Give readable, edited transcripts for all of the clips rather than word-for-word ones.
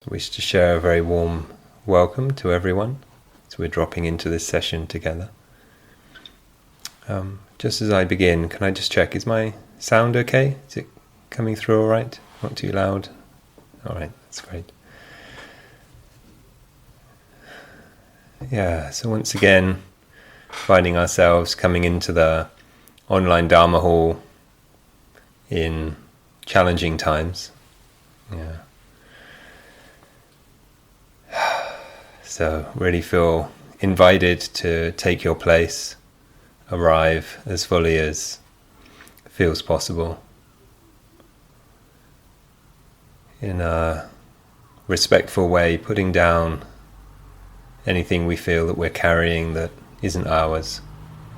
I wish to share a very warm welcome to everyone as we're dropping into this session together. Just as I begin, can I just check, is my sound okay? Is it coming through all right? Not too loud? All right, that's great. Yeah, so once again, finding ourselves coming into the online Dharma hall in challenging times. Yeah. So really feel invited to take your place, arrive as fully as feels possible, in a respectful way, putting down anything we feel that we're carrying that isn't ours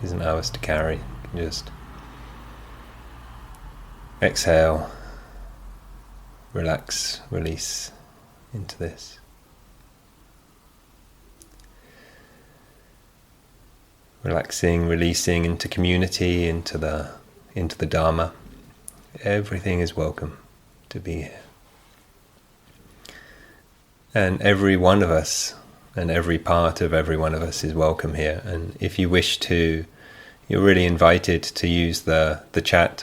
to carry. Just exhale, relax, release into this. Relaxing, releasing into community, into the Dharma. Everything is welcome to be here. And every one of us, and every part of every one of us is welcome here. And if you wish to, you're really invited to use the chat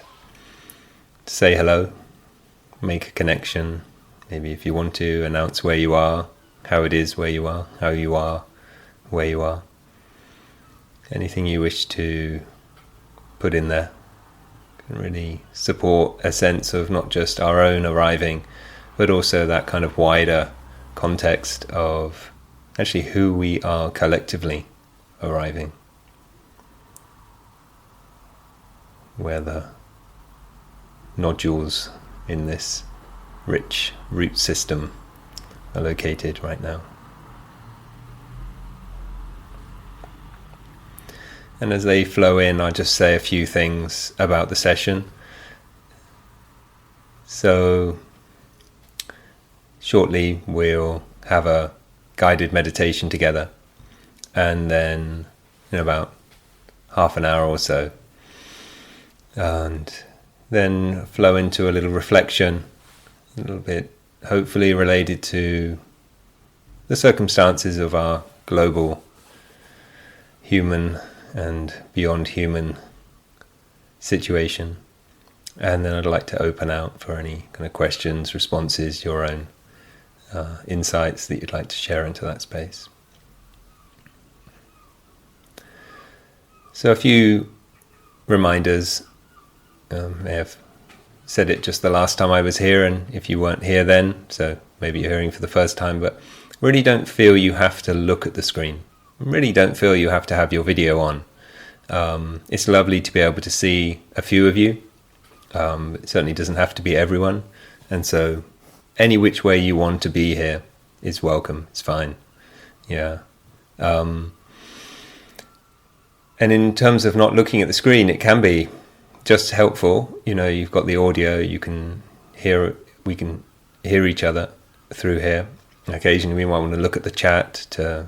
to say hello, make a connection. Maybe if you want to, announce where you are, how it is where you are, how you are where you are. Anything you wish to put in there can really support a sense of not just our own arriving, but also that kind of wider context of actually who we are collectively arriving, where the nodules in this rich root system are located right now. And as they flow in, I'll just say a few things about the session. So shortly we'll have a guided meditation together, and then in about half an hour or so, and then flow into a little reflection, a little bit hopefully related to the circumstances of our global human and beyond human situation. And then I'd like to open out for any kind of questions, responses, your own insights that you'd like to share into that space. So a few reminders. I may have said it just the last time I was here, and if you weren't here then, so maybe you're hearing for the first time, but really don't feel you have to look at the screen. Really don't feel you have to have your video on. It's lovely to be able to see a few of you. It certainly doesn't have to be everyone. And so any which way you want to be here is welcome. It's fine. Yeah. And in terms of not looking at the screen, it can be just helpful. You know, you've got the audio, we can hear each other through here. Occasionally we might want to look at the chat to,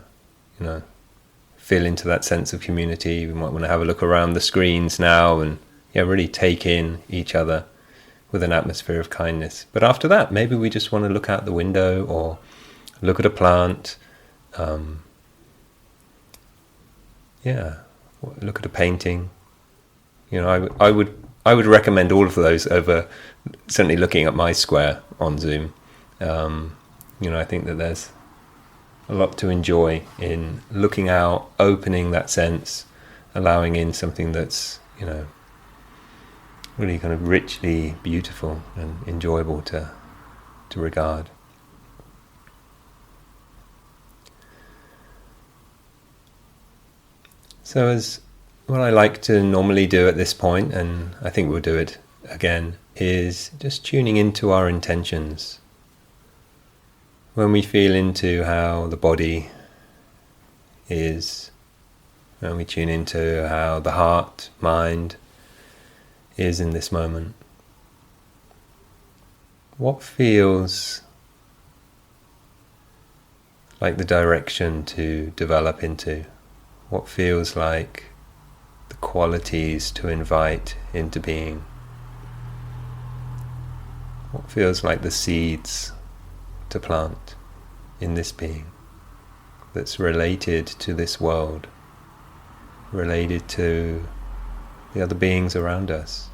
feel into that sense of community. We might want to have a look around the screens now and really take in each other with an atmosphere of kindness. But after that, maybe we just want to look out the window or look at a plant. Look at a painting. I would recommend all of those over certainly looking at my square on Zoom. I think that there's a lot to enjoy in looking out, opening that sense, allowing in something that's, really kind of richly beautiful and enjoyable to regard. So as what I like to normally do at this point, and I think we'll do it again, is just tuning into our intentions. When we feel into how the body is, when we tune into how the heart, mind is in this moment, what feels like the direction to develop into? What feels like the qualities to invite into being? What feels like the seeds to plant? in this being that's related to this world, related to the other beings around us.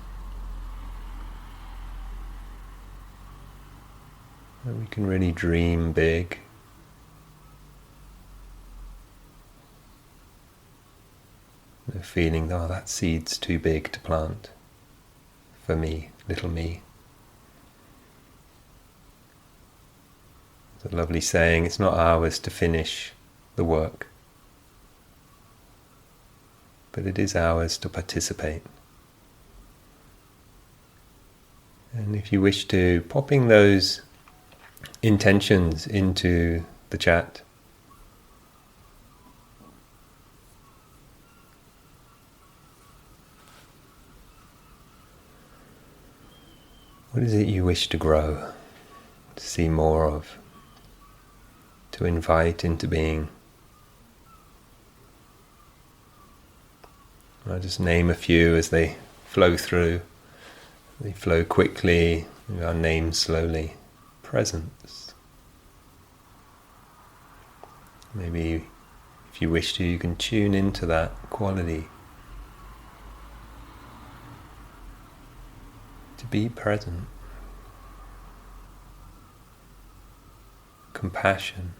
And we can really dream big. The feeling, oh, that seed's too big to plant for me, little me. It's a lovely saying, it's not ours to finish the work, but it is ours to participate. And if you wish to, popping those intentions into the chat. What is it you wish to grow, to see more of, to invite into being? I'll just name a few as they flow through. They flow quickly, I'll name slowly. Presence. Maybe if you wish to, you can tune into that quality. To be present. Compassion.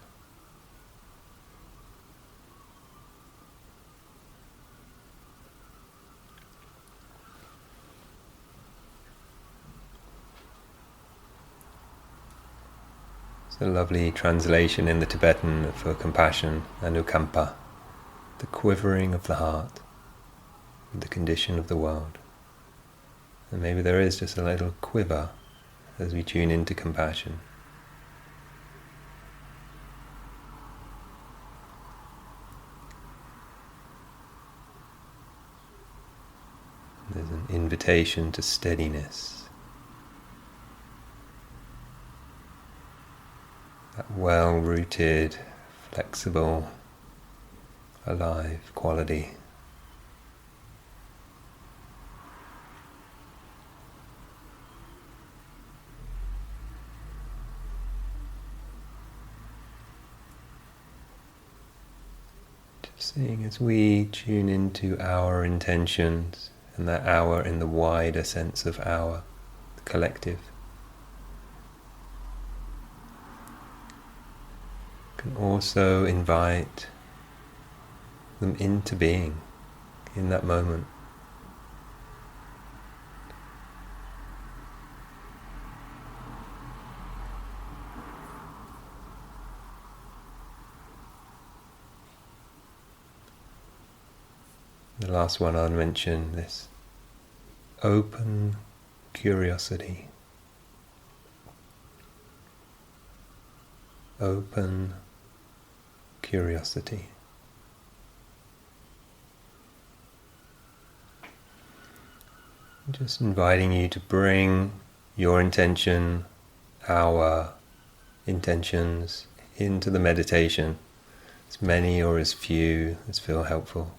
It's a lovely translation in the Tibetan for compassion, anukampa, the quivering of the heart with the condition of the world. And maybe there is just a little quiver as we tune into compassion. There's an invitation to steadiness. That well-rooted, flexible, alive quality. Seeing as we tune into our intentions, and that our in the wider sense of our, the collective, can also invite them into being in that moment. The last one I'll mention, this open curiosity. Open curiosity. Just inviting you to bring your intention, our intentions, into the meditation, as many or as few as feel helpful.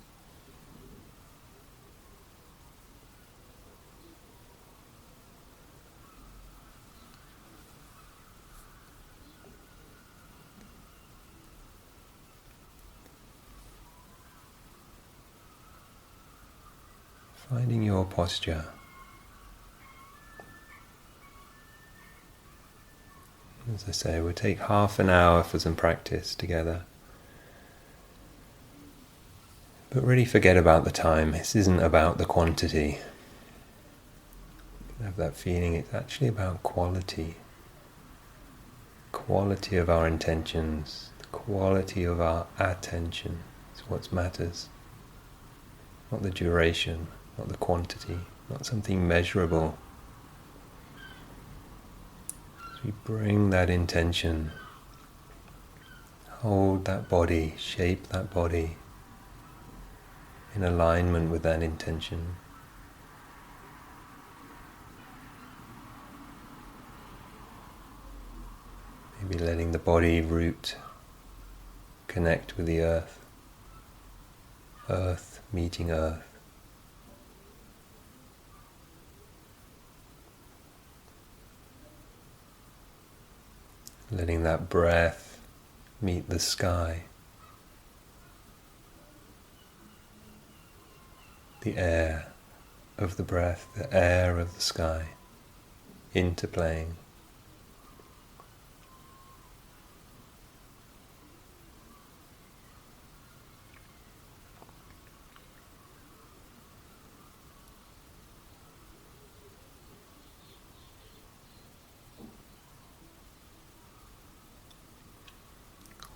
Finding your posture. As I say, we'll take half an hour for some practice together. But really forget about the time. This isn't about the quantity. I have that feeling it's actually about quality. Quality of our intentions, the quality of our attention is what matters. Not the duration. Not the quantity, not something measurable. As we bring that intention, hold that body, shape that body in alignment with that intention. Maybe letting the body root, connect with the earth, earth meeting earth. Letting that breath meet the sky, the air of the breath, the air of the sky, interplaying.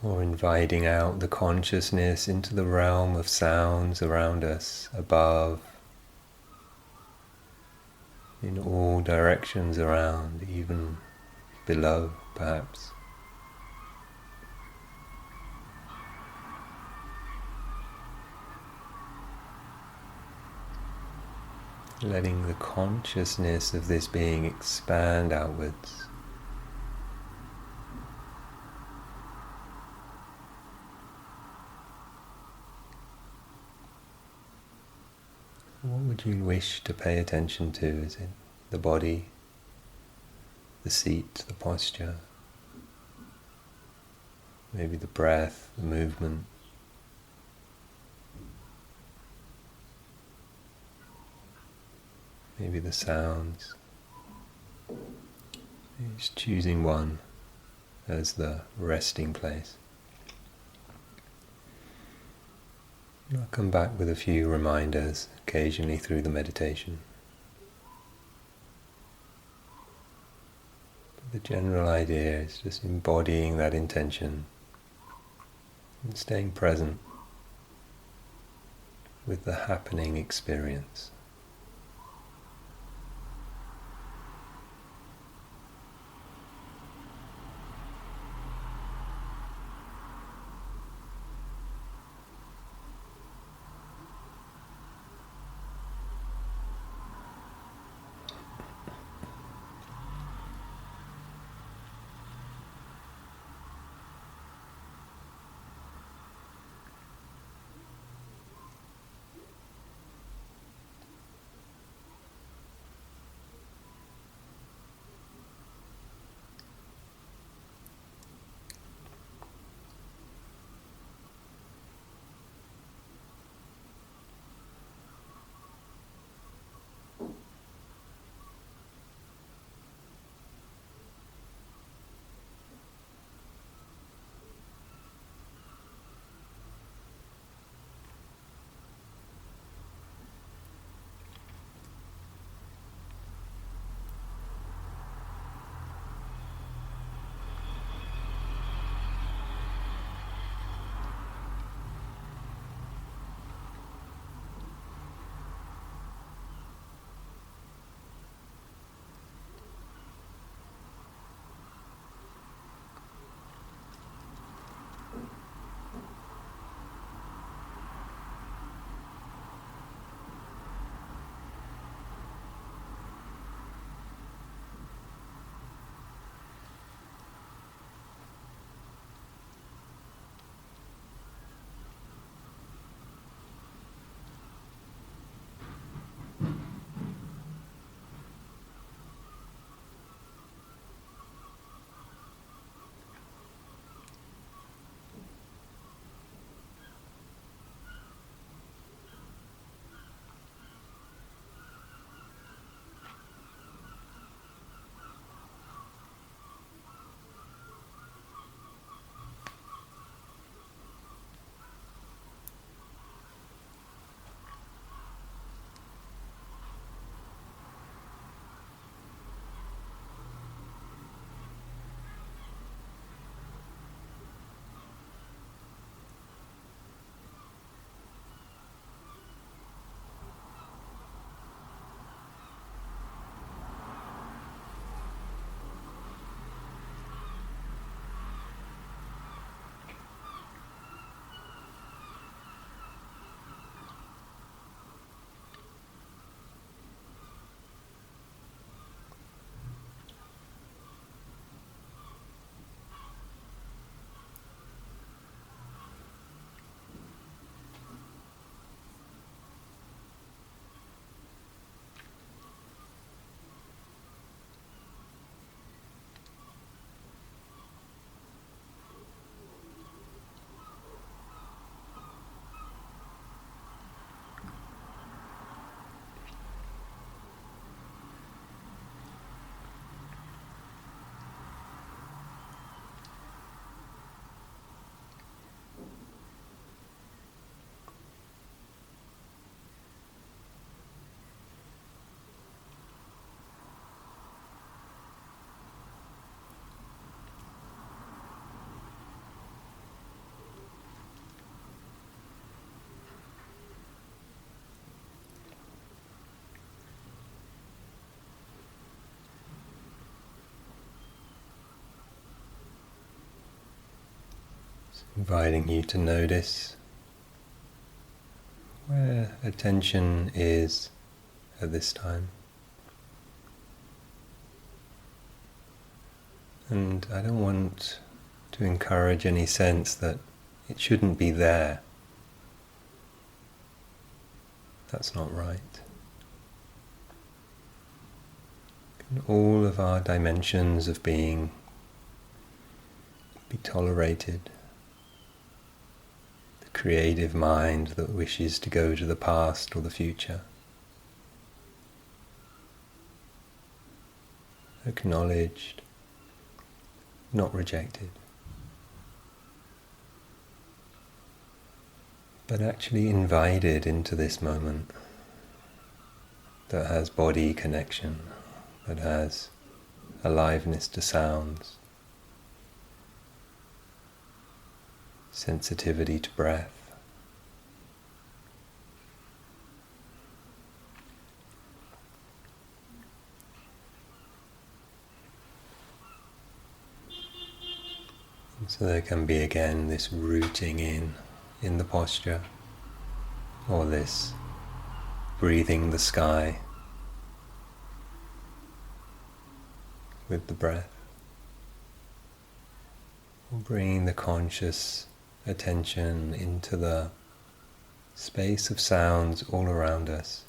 Or inviting out the consciousness into the realm of sounds around us, above, in all directions around, even below, perhaps. Letting the consciousness of this being expand outwards. What would you wish to pay attention to? Is it the body, the seat, the posture, maybe the breath, the movement? Maybe the sounds. Just choosing one as the resting place. I'll come back with a few reminders occasionally through the meditation. But the general idea is just embodying that intention and staying present with the happening experience. Inviting you to notice where attention is at this time. And I don't want to encourage any sense that it shouldn't be there. That's not right. Can all of our dimensions of being be tolerated? The creative mind that wishes to go to the past or the future, acknowledged, not rejected, but actually invited into this moment that has body connection, that has aliveness to sounds, sensitivity to breath. And so there can be again this rooting in the posture, or this breathing the sky with the breath, or bringing the conscious attention into the space of sounds all around us.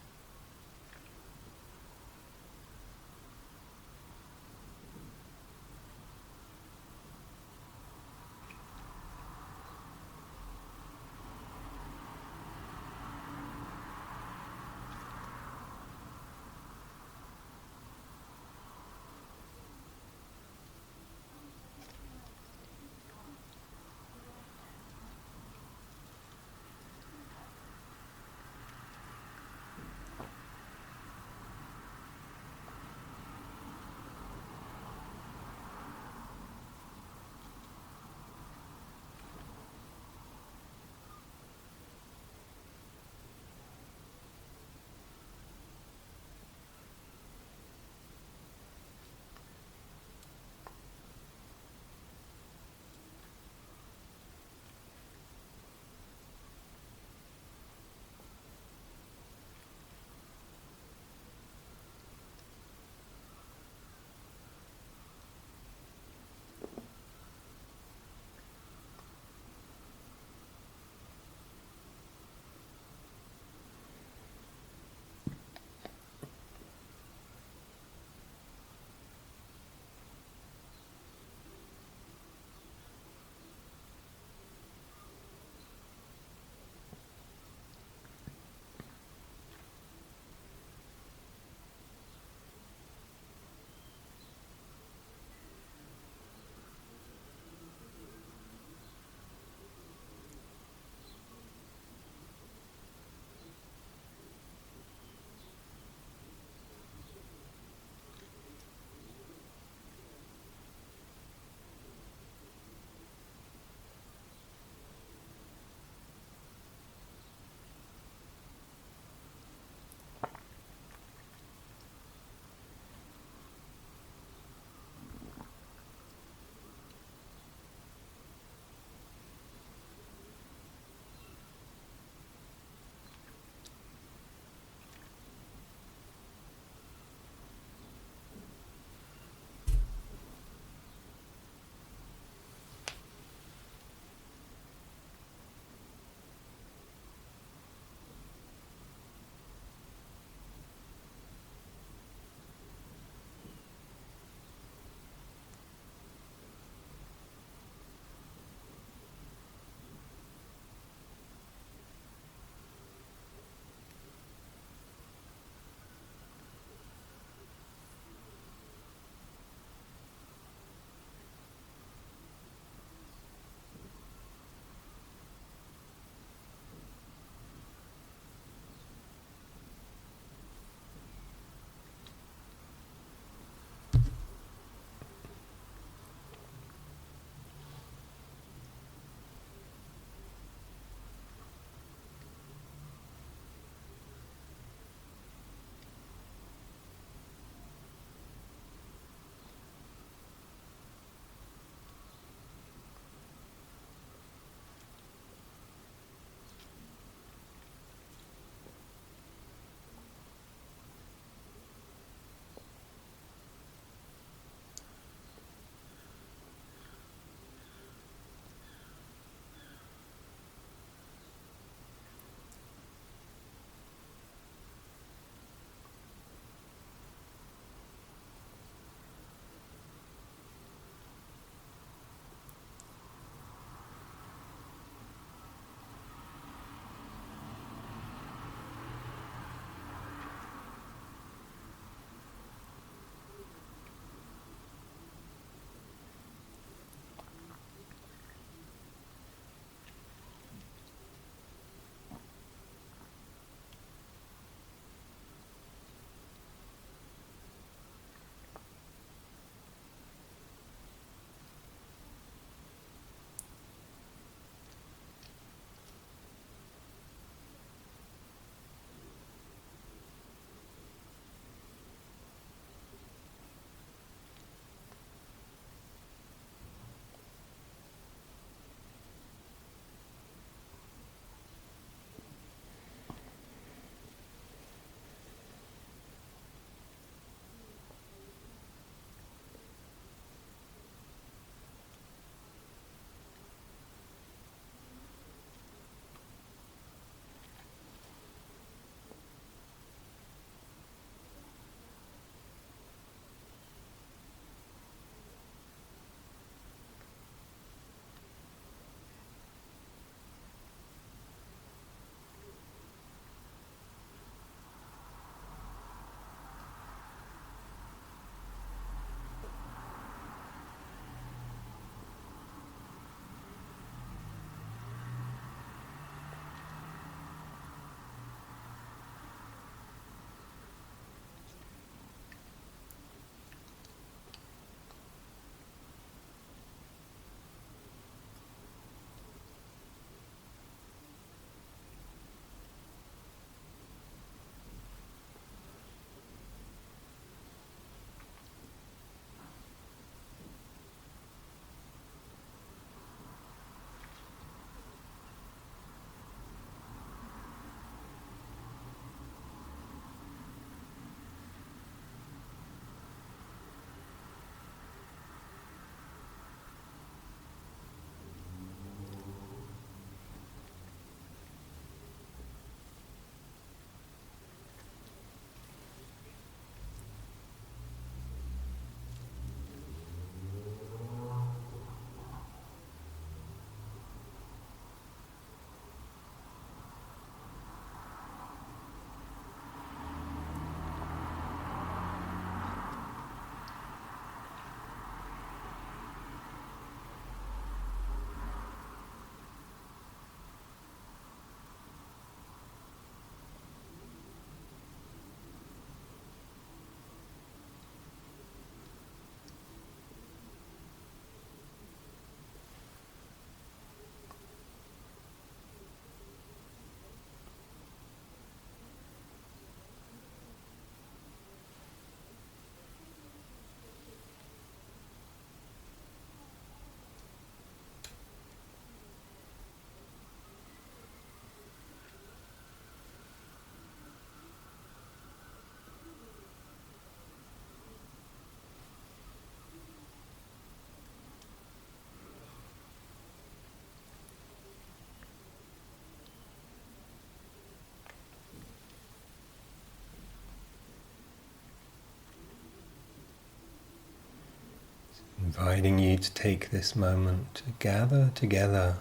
Inviting you to take this moment to gather together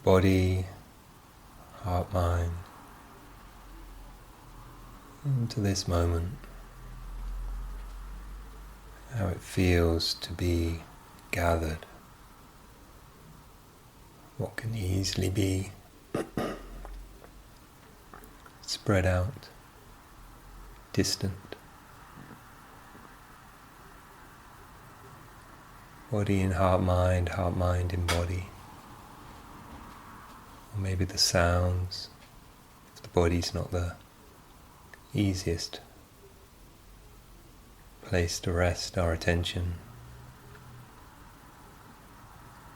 body, heart, mind into this moment. How it feels to be gathered. What can easily be spread out, distant. Body in heart, mind in body. Or maybe the sounds, if the body's not the easiest place to rest our attention.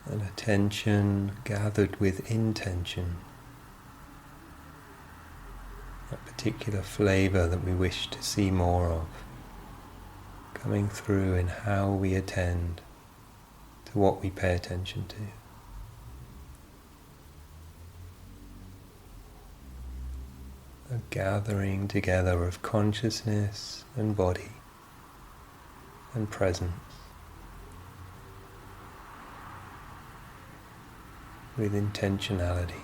An attention gathered with intention. A particular flavour that we wish to see more of, coming through in how we attend to what we pay attention to. A gathering together of consciousness and body and presence with intentionality.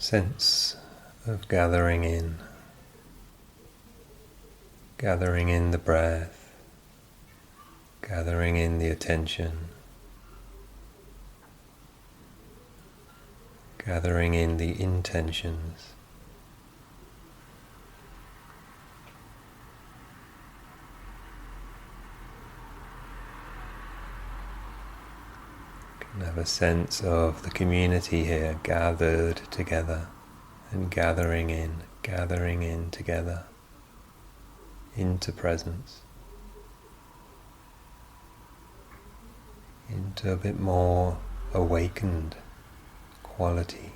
sense of gathering in the breath, gathering in the attention, gathering in the intentions. You can have a sense of the community here gathered together and gathering in together into presence, into a bit more awakened quality.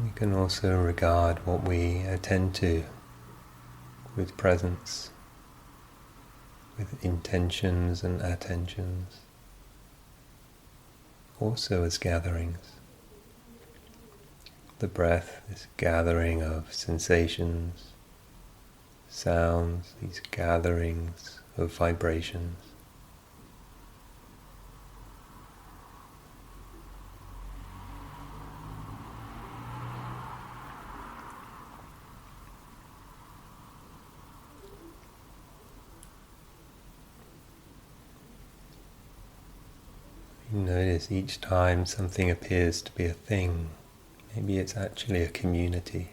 We can also regard what we attend to with presence, with intentions and attentions, also as gatherings. The breath, this gathering of sensations, sounds, these gatherings of vibrations. You notice each time something appears to be a thing, maybe it's actually a community.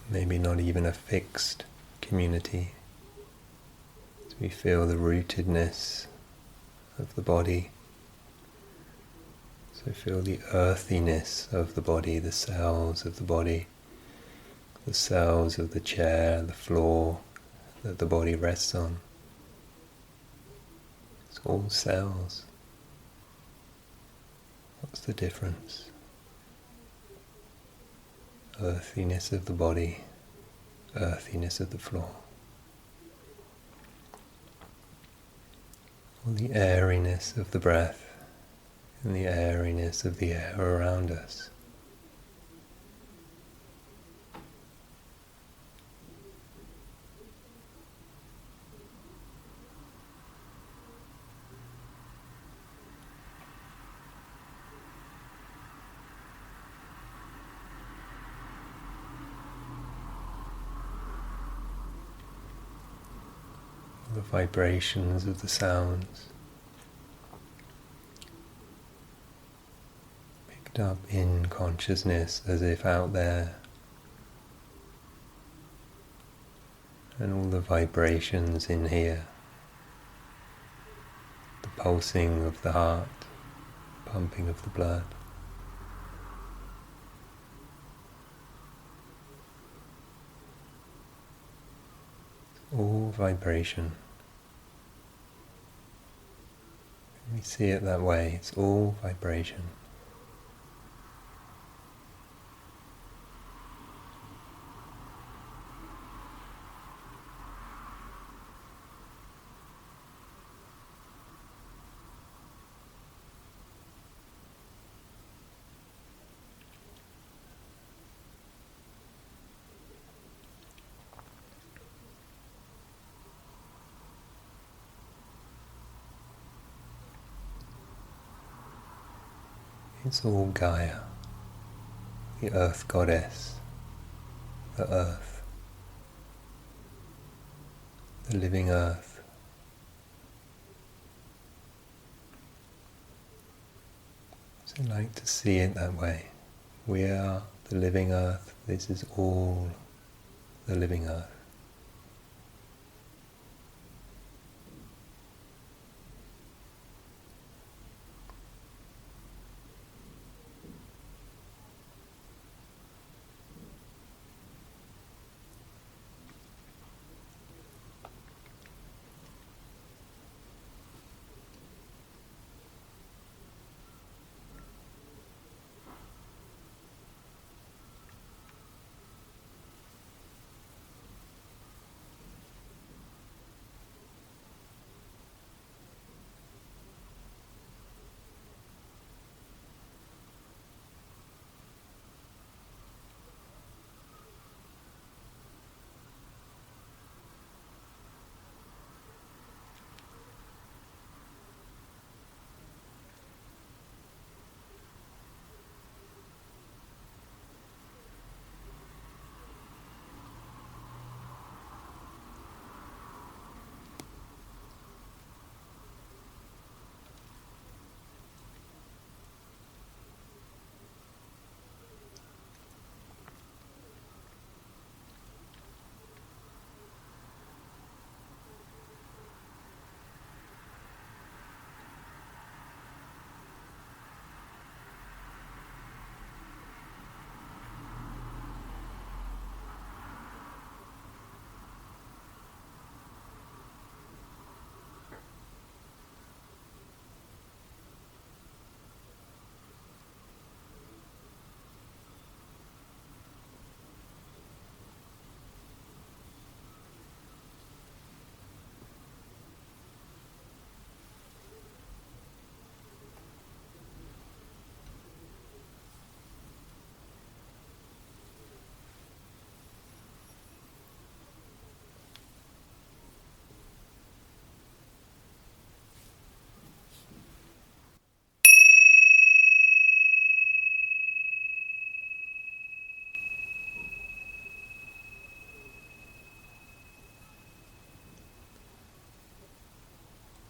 Maybe not even a fixed community. As we feel the rootedness of the body, so feel the earthiness of the body, the cells of the body, the cells of the chair, the floor that the body rests on. It's all cells. What's the difference? Earthiness of the body, earthiness of the floor. Or the airiness of the breath and the airiness of the air around us. The vibrations of the sounds picked up in consciousness as if out there, and all the vibrations in here, the pulsing of the heart, pumping of the blood. All vibration. We see it that way, it's all vibration. It's all GAIA, the earth goddess, the earth, the living earth. So I like to see it that way. We are the living earth, this is all the living earth.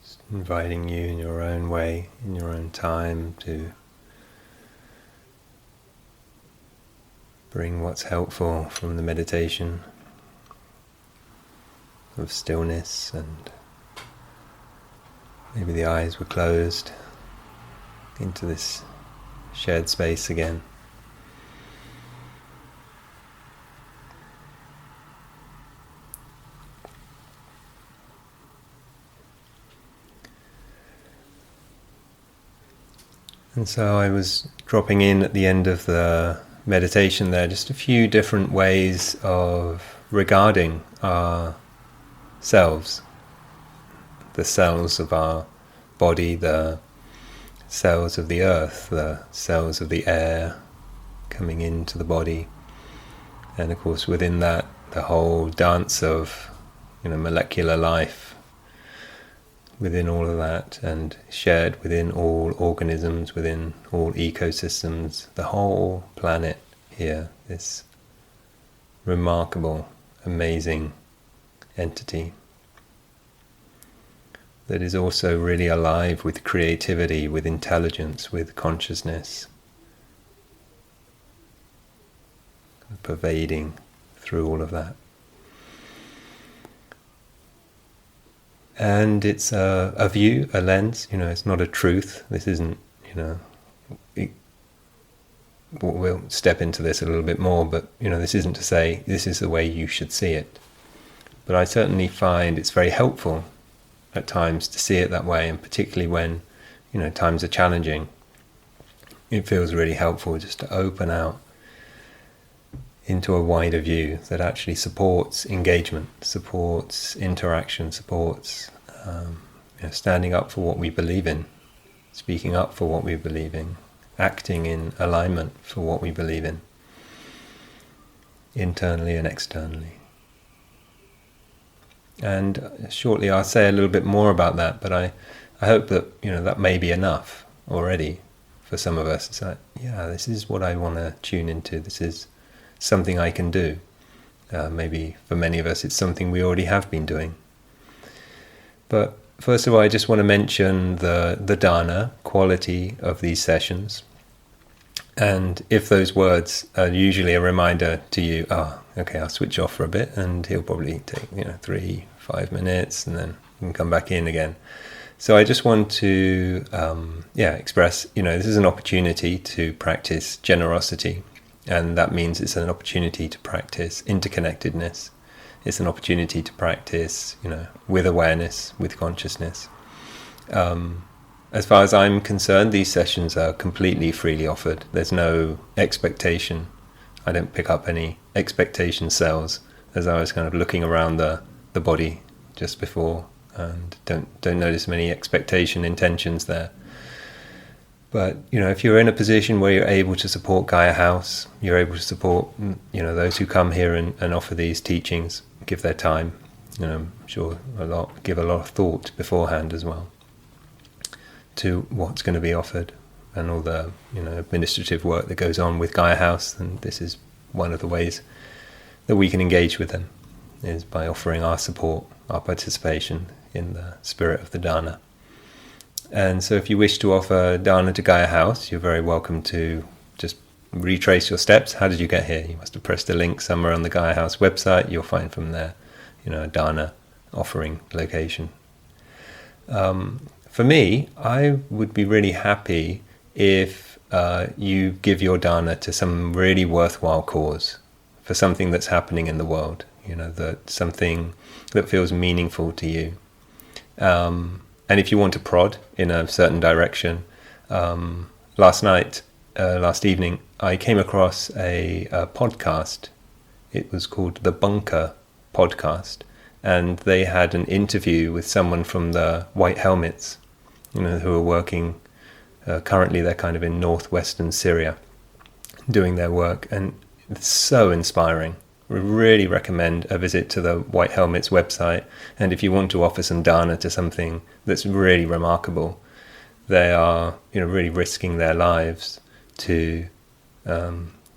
Just inviting you in your own way, in your own time, to bring what's helpful from the meditation of stillness, and maybe the eyes were closed, into this shared space again. And so I was dropping in at the end of the meditation there, just a few different ways of regarding our selves, the cells of our body, the cells of the earth, the cells of the air coming into the body, and of course within that the whole dance of molecular life within all of that, and shared within all organisms, within all ecosystems, the whole planet here, this remarkable, amazing entity that is also really alive with creativity, with intelligence, with consciousness, pervading through all of that. And it's a view, a lens, it's not a truth. This isn't, we'll step into this a little bit more, but, this isn't to say this is the way you should see it. But I certainly find it's very helpful at times to see it that way, and particularly when, times are challenging. It feels really helpful just to open out into a wider view that actually supports engagement, supports interaction, supports standing up for what we believe in, speaking up for what we believe in, acting in alignment for what we believe in, internally and externally. And shortly I'll say a little bit more about that, but I hope that that may be enough already for some of us. It's like, this is what I want to tune into, this is something I can do. Maybe for many of us it's something we already have been doing. But first of all, I just want to mention the dharna quality of these sessions. And if those words are usually a reminder to you, okay, I'll switch off for a bit, and he'll probably take 3-5 minutes, and then you can come back in again. So I just want to express, this is an opportunity to practice generosity. And that means it's an opportunity to practice interconnectedness. It's an opportunity to practice, with awareness, with consciousness. As far as I'm concerned, these sessions are completely freely offered. There's no expectation. I don't pick up any expectation cells as I was kind of looking around the body just before, and don't notice many expectation intentions there. But, if you're in a position where you're able to support Gaia House, you're able to support, those who come here and offer these teachings, give their time, I'm sure give a lot of thought beforehand as well to what's going to be offered, and all the, administrative work that goes on with Gaia House. And this is one of the ways that we can engage with them, is by offering our support, our participation in the spirit of the Dharma. And so if you wish to offer dharna to Gaia House, you're very welcome to just retrace your steps. How did you get here? You must have pressed a link somewhere on the Gaia House website. You'll find from there, a dharna offering location. For me, I would be really happy if you give your dharna to some really worthwhile cause, for something that's happening in the world, that something that feels meaningful to you. And if you want to prod in a certain direction, last evening, I came across a podcast. It was called the Bunker Podcast, and they had an interview with someone from the White Helmets, who are working, currently they're kind of in northwestern Syria, doing their work, and it's so inspiring. We really recommend a visit to the White Helmets website, and if you want to offer some dharna to something that's really remarkable, they are really risking their lives to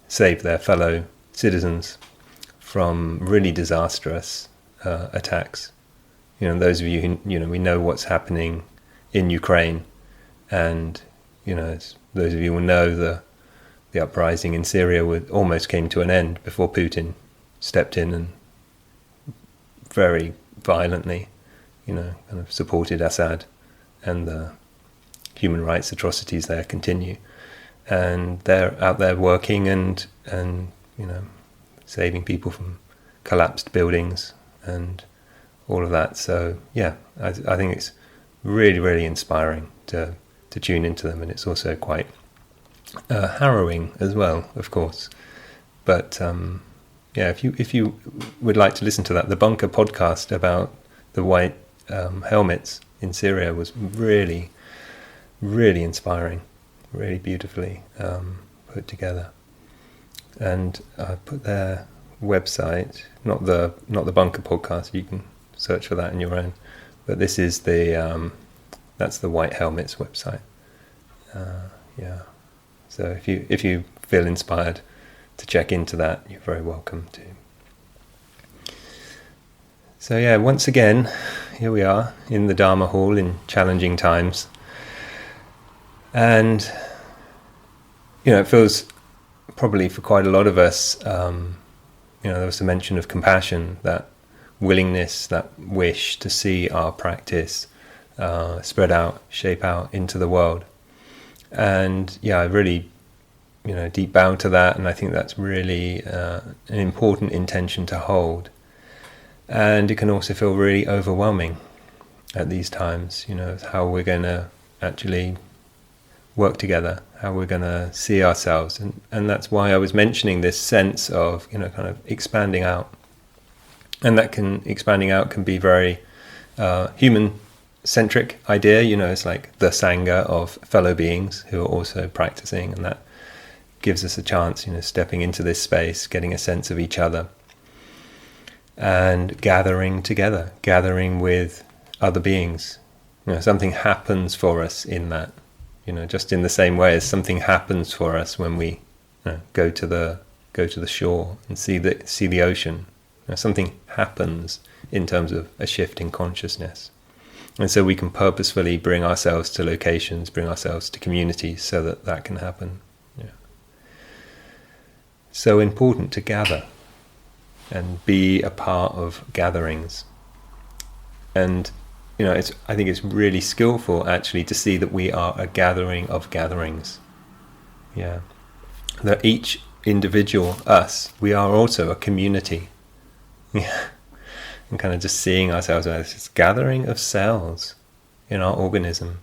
save their fellow citizens from really disastrous attacks. those of you who, we know what's happening in Ukraine, and, those of you will know the uprising in Syria almost came to an end before Putin stepped in and very violently, kind of supported Assad, and the human rights atrocities there continue. And they're out there working and saving people from collapsed buildings and all of that. So yeah, I think it's really, really inspiring to tune into them, and it's also quite harrowing as well, of course. But if you would like to listen to that, the Bunker podcast about the white helmets in Syria was really, really inspiring, really beautifully put together. And I put their website, not the Bunker podcast. You can search for that in your own. But this is that's the White Helmets website. So if you feel inspired to check into that, you're very welcome to. So yeah, once again, here we are in the Dharma hall in challenging times. And, it feels probably for quite a lot of us, there was a mention of compassion, that willingness, that wish to see our practice spread out, shape out into the world. And I really, deep bow to that, and I think that's really an important intention to hold. And it can also feel really overwhelming at these times, how we're going to actually work together, how we're going to see ourselves. And that's why I was mentioning this sense of, kind of expanding out. And expanding out can be very human-centric idea, it's like the Sangha of fellow beings who are also practicing, and that gives us a chance, stepping into this space, getting a sense of each other, and gathering together, gathering with other beings. Something happens for us in that, just in the same way as something happens for us when we go to the shore and see the ocean. Something happens in terms of a shift in consciousness. And so we can purposefully bring ourselves to locations, bring ourselves to communities so that can happen. So important to gather and be a part of gatherings. And I think it's really skillful actually to see that we are a gathering of gatherings. That each individual us, we are also a community. And kind of just seeing ourselves as this gathering of cells in our organism.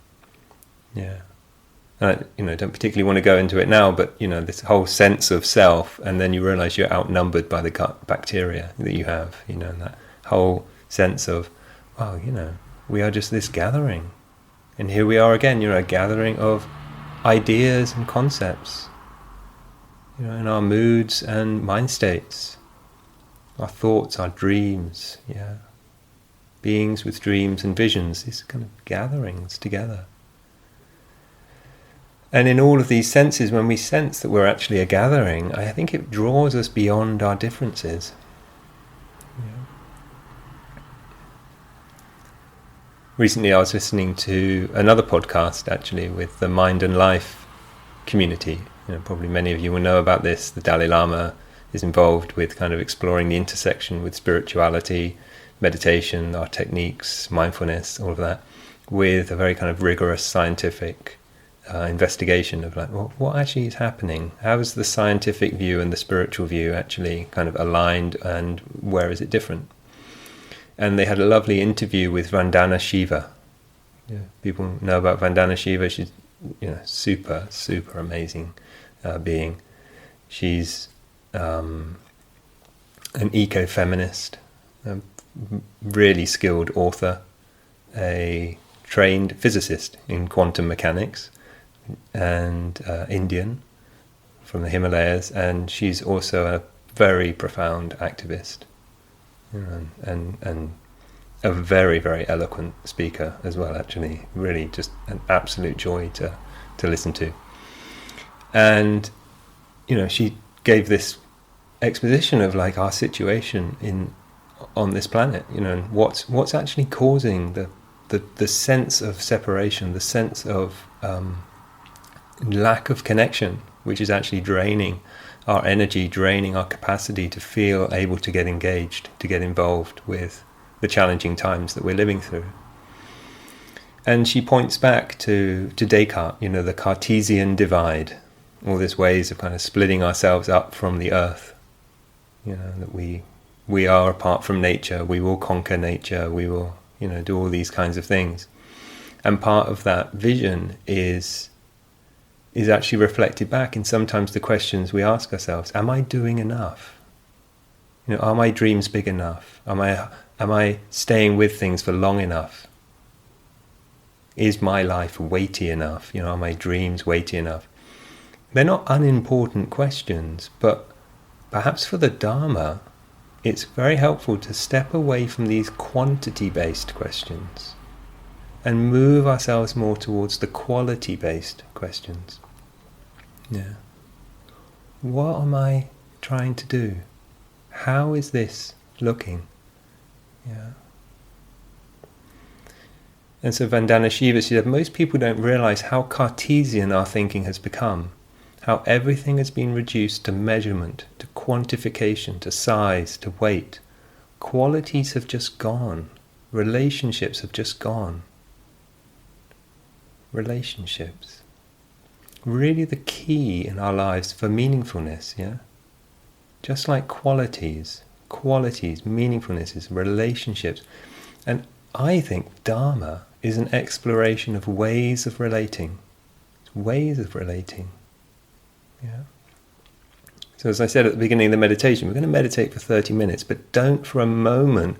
And I don't particularly want to go into it now, but this whole sense of self, and then you realize you're outnumbered by the gut bacteria that you have, and that whole sense of, wow, we are just this gathering. And here we are again, a gathering of ideas and concepts, in our moods and mind states, our thoughts, our dreams, beings with dreams and visions, these kind of gatherings together. And in all of these senses, when we sense that we're actually a gathering, I think it draws us beyond our differences. Recently I was listening to another podcast actually with the Mind and Life community. Probably many of you will know about this. The Dalai Lama is involved with kind of exploring the intersection with spirituality, meditation, our techniques, mindfulness, all of that, with a very kind of rigorous scientific investigation of what actually is happening? How is the scientific view and the spiritual view actually kind of aligned, and where is it different? And they had a lovely interview with Vandana Shiva. People know about Vandana Shiva. She's super, super amazing being. She's an eco-feminist, a really skilled author, a trained physicist in quantum mechanics, and Indian from the Himalayas, and she's also a very profound activist, and a very, very eloquent speaker as well, actually. Really just an absolute joy to listen to. And she gave this exposition of our situation on this planet, and what's actually causing the sense of separation, the sense of lack of connection, which is actually draining our energy, draining our capacity to feel able to get engaged, to get involved with the challenging times that we're living through. And she points back to Descartes, the Cartesian divide, all these ways of kind of splitting ourselves up from the earth, that we are apart from nature, we will conquer nature, we will, do all these kinds of things. And part of that vision is actually reflected back in sometimes the questions we ask ourselves. Am I doing enough? Are my dreams big enough? Am I staying with things for long enough? Is my life weighty enough? Are my dreams weighty enough? They're not unimportant questions, but perhaps for the Dharma, it's very helpful to step away from these quantity-based questions and move ourselves more towards the quality-based questions. Yeah. What am I trying to do? How is this looking? Yeah. And so Vandana Shiva, she said, most people don't realize how Cartesian our thinking has become, how everything has been reduced to measurement, to quantification, to size, to weight. Qualities have just gone. Relationships have just gone. Relationships. Really the key in our lives for meaningfulness, yeah? Just like qualities, meaningfulness is relationships. And I think Dharma is an exploration of ways of relating. Ways of relating. Yeah. So as I said at the beginning of the meditation, we're going to meditate for 30 minutes, but don't for a moment,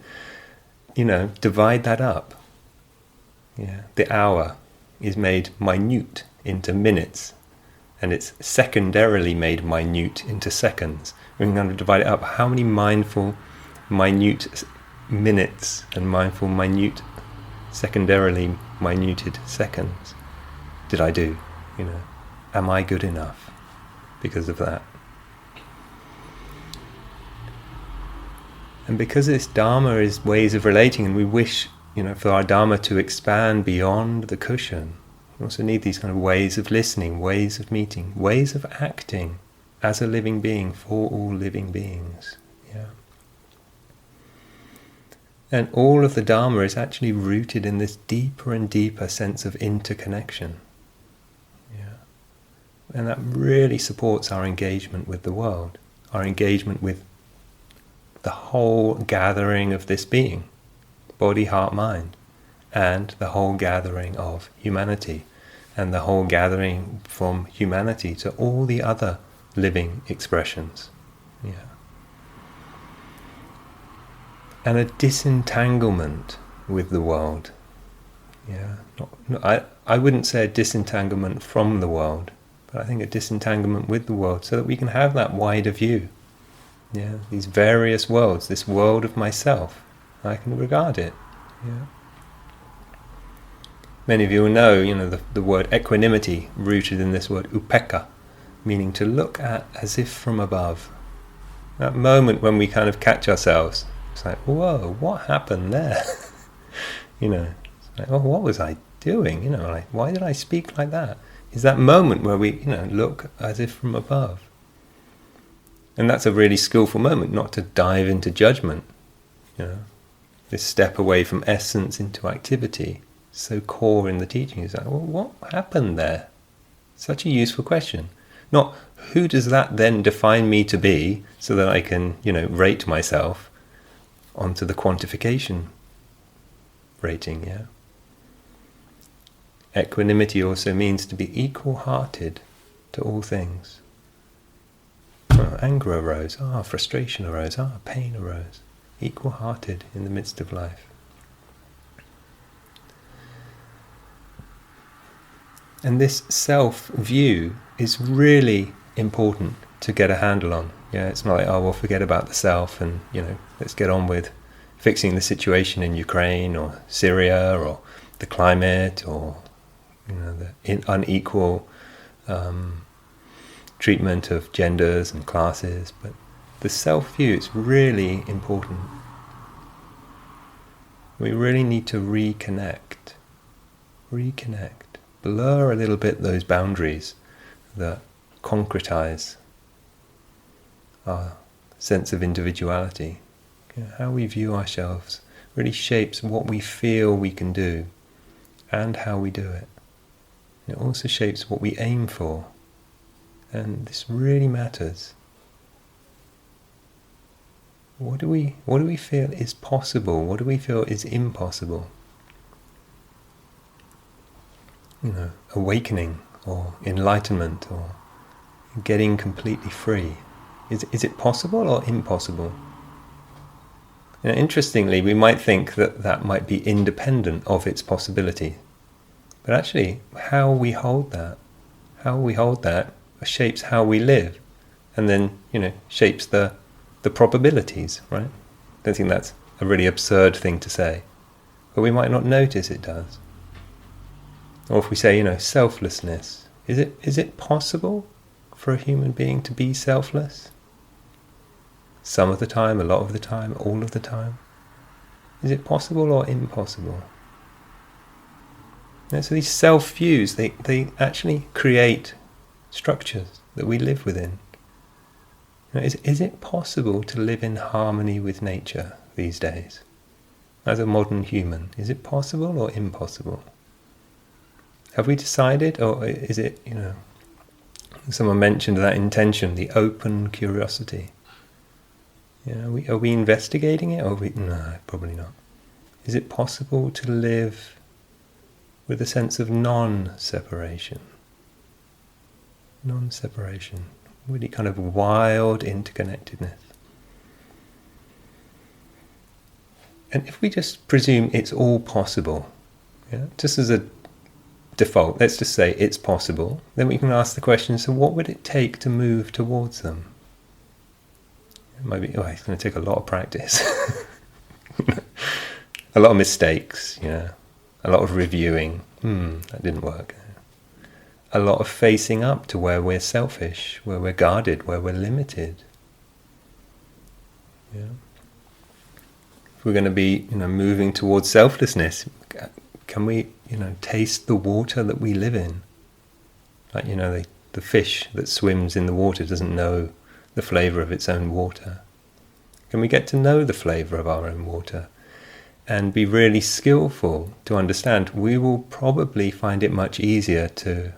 divide that up. Yeah. The hour is made minute into minutes, and it's secondarily made minute into seconds. We're going to divide it up. How many mindful, minute minutes and mindful, minute, secondarily minuted seconds did I do? Am I good enough because of that? And because this Dharma is ways of relating, and we wish, for our Dharma to expand beyond the cushion, we also need these kind of ways of listening, ways of meeting, ways of acting as a living being for all living beings. Yeah. And all of the Dharma is actually rooted in this deeper and deeper sense of interconnection. Yeah. And that really supports our engagement with the world, our engagement with the whole gathering of this being, body, heart, mind, and the whole gathering of humanity, and the whole gathering from humanity to all the other living expressions. Yeah. And a disentanglement with the world. Yeah. I wouldn't say a disentanglement from the world, but I think a disentanglement with the world, so that we can have that wider view. Yeah. These various worlds, this world of myself, I can regard it. Yeah. Many of you will know, the word equanimity, rooted in this word upekkha, meaning to look at as if from above. That moment when we kind of catch ourselves, it's like, whoa, what happened there? It's like, oh, what was I doing? Why did I speak like that? Is that moment where we, look as if from above. And that's a really skillful moment, not to dive into judgment. This step away from essence into activity, so core in the teaching. Is like, well, what happened there? Such a useful question. Not, who does that then define me to be, so that I can, rate myself onto the quantification rating, yeah? Equanimity also means to be equal-hearted to all things. Anger arose, frustration arose, pain arose. Equal-hearted in the midst of life. And this self-view is really important to get a handle on. Yeah, it's not like, we'll forget about the self and, let's get on with fixing the situation in Ukraine or Syria or the climate or, the unequal treatment of genders and classes. But the self-view is really important. We really need to reconnect, blur a little bit those boundaries that concretize our sense of individuality. How we view ourselves really shapes what we feel we can do and how we do it. It also shapes what we aim for, and this really matters. What do we feel is possible? What do we feel is impossible? Awakening or enlightenment or getting completely free. Is it possible or impossible? Interestingly, we might think that might be independent of its possibility. But actually, how we hold that shapes how we live, and then, shapes the probabilities, right? I don't think that's a really absurd thing to say, but we might not notice it does. Or if we say, selflessness, is it possible for a human being to be selfless? Some of the time, a lot of the time, all of the time? Is it possible or impossible? So these self-views, they actually create structures that we live within. Is it possible to live in harmony with nature these days? As a modern human, is it possible or impossible? Have we decided, or is it, someone mentioned that intention, the open curiosity. Are we investigating it, or no, probably not. Is it possible to live with a sense of non-separation? Non-separation, really kind of wild interconnectedness. And if we just presume it's all possible, just as a default, let's just say it's possible, then we can ask the question, so what would it take to move towards them? It might be, it's going to take a lot of practice. A lot of mistakes, a lot of reviewing. That didn't work. A lot of facing up to where we're selfish, where we're guarded, where we're limited. If we're going to be, moving towards selflessness, can we, taste the water that we live in? Like, the fish that swims in the water doesn't know the flavour of its own water. Can we get to know the flavour of our own water and be really skillful to understand? We will probably find it much easier to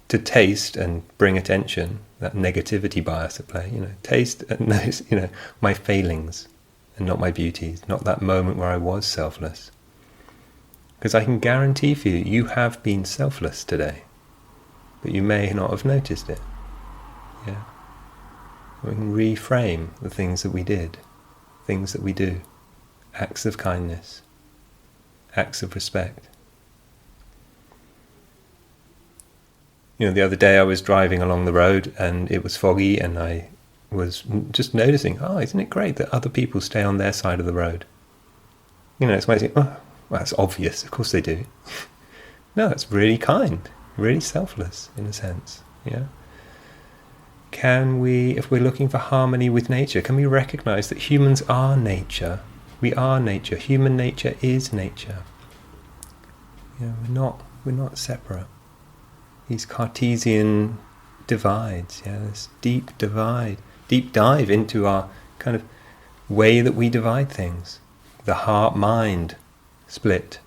taste and bring attention, that negativity bias at play, taste and notice, my failings and not my beauties, not that moment where I was selfless. Because I can guarantee for you, you have been selfless today, but you may not have noticed it. We can reframe the things that we did, things that we do, acts of kindness, acts of respect. The other day I was driving along the road and it was foggy, and I was just noticing, isn't it great that other people stay on their side of the road? It's amazing. Well, that's obvious, of course they do. No, it's really kind, really selfless in a sense. Can we, if we're looking for harmony with nature, can we recognize that humans are nature? We are nature. Human nature is nature. We're not separate. These Cartesian divides, this deep dive into our kind of way that we divide things. The heart-mind split.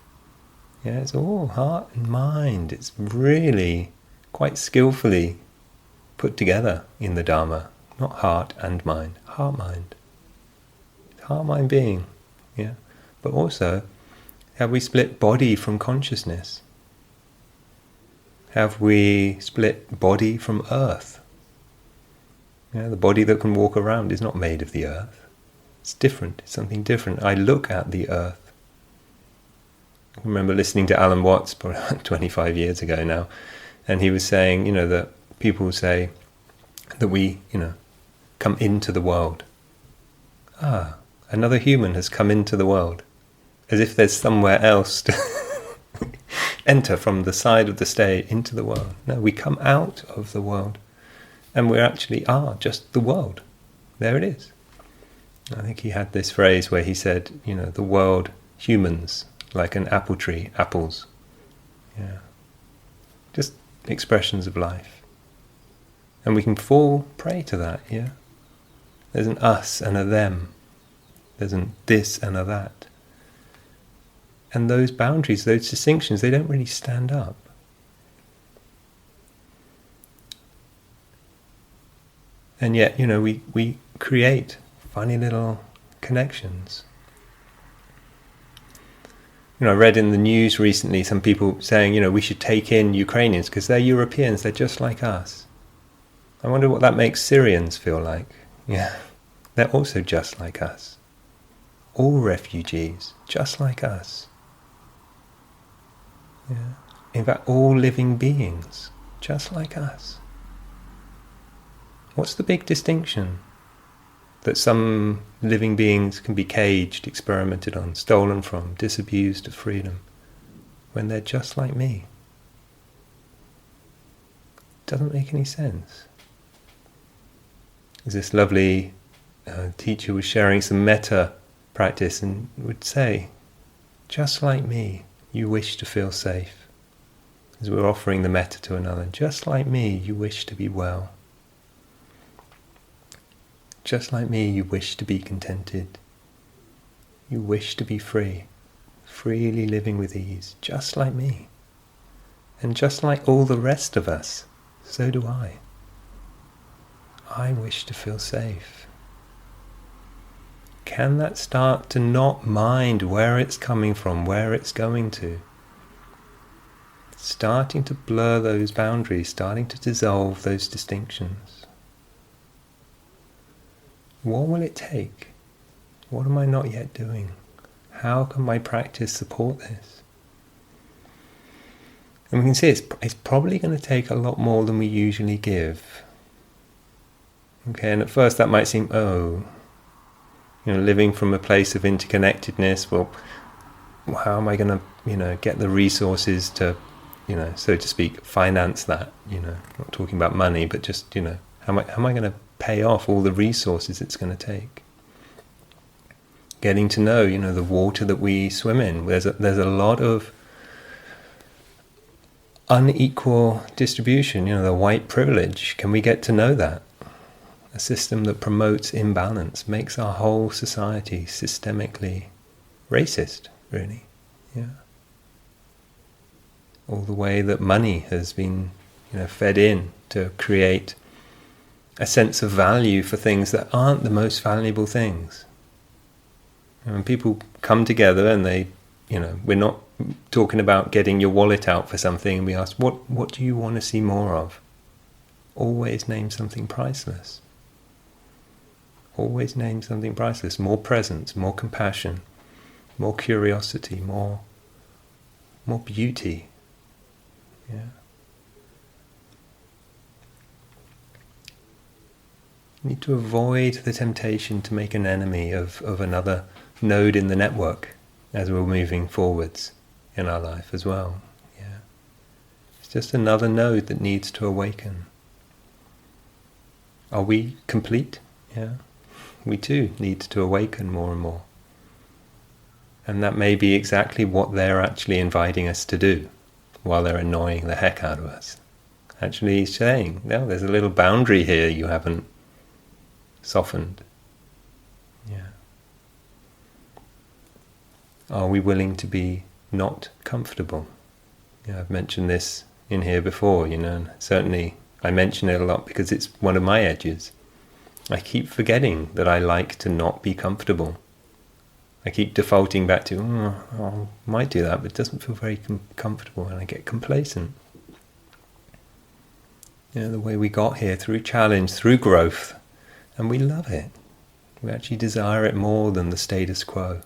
It's all heart and mind. It's really quite skillfully put together in the Dharma. Not heart and mind, heart-mind. Heart-mind being, But also, have we split body from consciousness? Have we split body from earth? The body that can walk around is not made of the earth. It's different, it's something different. I look at the earth. I remember listening to Alan Watts probably 25 years ago now, and he was saying, that people say that we, come into the world. Another human has come into the world, as if there's somewhere else to enter from the side of the stage into the world. No, we come out of the world, and we actually are just the world. There it is. I think he had this phrase where he said, the world, humans, like an apple tree, apples. Yeah. Just expressions of life. And we can fall prey to that, yeah? There's an us and a them. There's an this and a that. And those boundaries, those distinctions, they don't really stand up. And yet, we create funny little connections. I read in the news recently some people saying, we should take in Ukrainians because they're Europeans, they're just like us. I wonder what that makes Syrians feel like. Yeah, they're also just like us. All refugees, just like us. Yeah. In fact, all living beings, just like us. What's the big distinction? That some living beings can be caged, experimented on, stolen from, disabused of freedom, when they're just like me. Doesn't make any sense. This lovely teacher was sharing some metta practice and would say, just like me, you wish to feel safe. As we're offering the metta to another, just like me, you wish to be well. Just like me, you wish to be contented. You wish to be free, freely living with ease, just like me. And just like all the rest of us, so do I. I wish to feel safe. Can that start to not mind where it's coming from, where it's going to? Starting to blur those boundaries, starting to dissolve those distinctions. What will it take? What am I not yet doing? How can my practice support this? And we can see it's probably going to take a lot more than we usually give. Okay, and at first that might seem, living from a place of interconnectedness, well, how am I going to, get the resources to, so to speak, finance that, not talking about money, but just, how am I going to pay off all the resources it's going to take? Getting to know, the water that we swim in. There's a lot of unequal distribution, the white privilege. Can we get to know that? A system that promotes imbalance, makes our whole society systemically racist, really. Yeah. All the way that money has been, fed in to create a sense of value for things that aren't the most valuable things. And when people come together and they, we're not talking about getting your wallet out for something, and we ask, what do you want to see more of? Always name something priceless. Always name something priceless. More presence, more compassion, more curiosity, more beauty. Yeah. You need to avoid the temptation to make an enemy of another node in the network as we're moving forwards in our life as well. Yeah. It's just another node that needs to awaken. Are we complete? Yeah. We too need to awaken more and more. And that may be exactly what they're actually inviting us to do while they're annoying the heck out of us. Actually saying, no, there's a little boundary here you haven't softened. Yeah. Are we willing to be not comfortable? Yeah, I've mentioned this in here before, and certainly I mention it a lot because it's one of my edges. I keep forgetting that I like to not be comfortable. I keep defaulting back to, I might do that, but it doesn't feel very comfortable, and I get complacent. The way we got here, through challenge, through growth, and we love it. We actually desire it more than the status quo.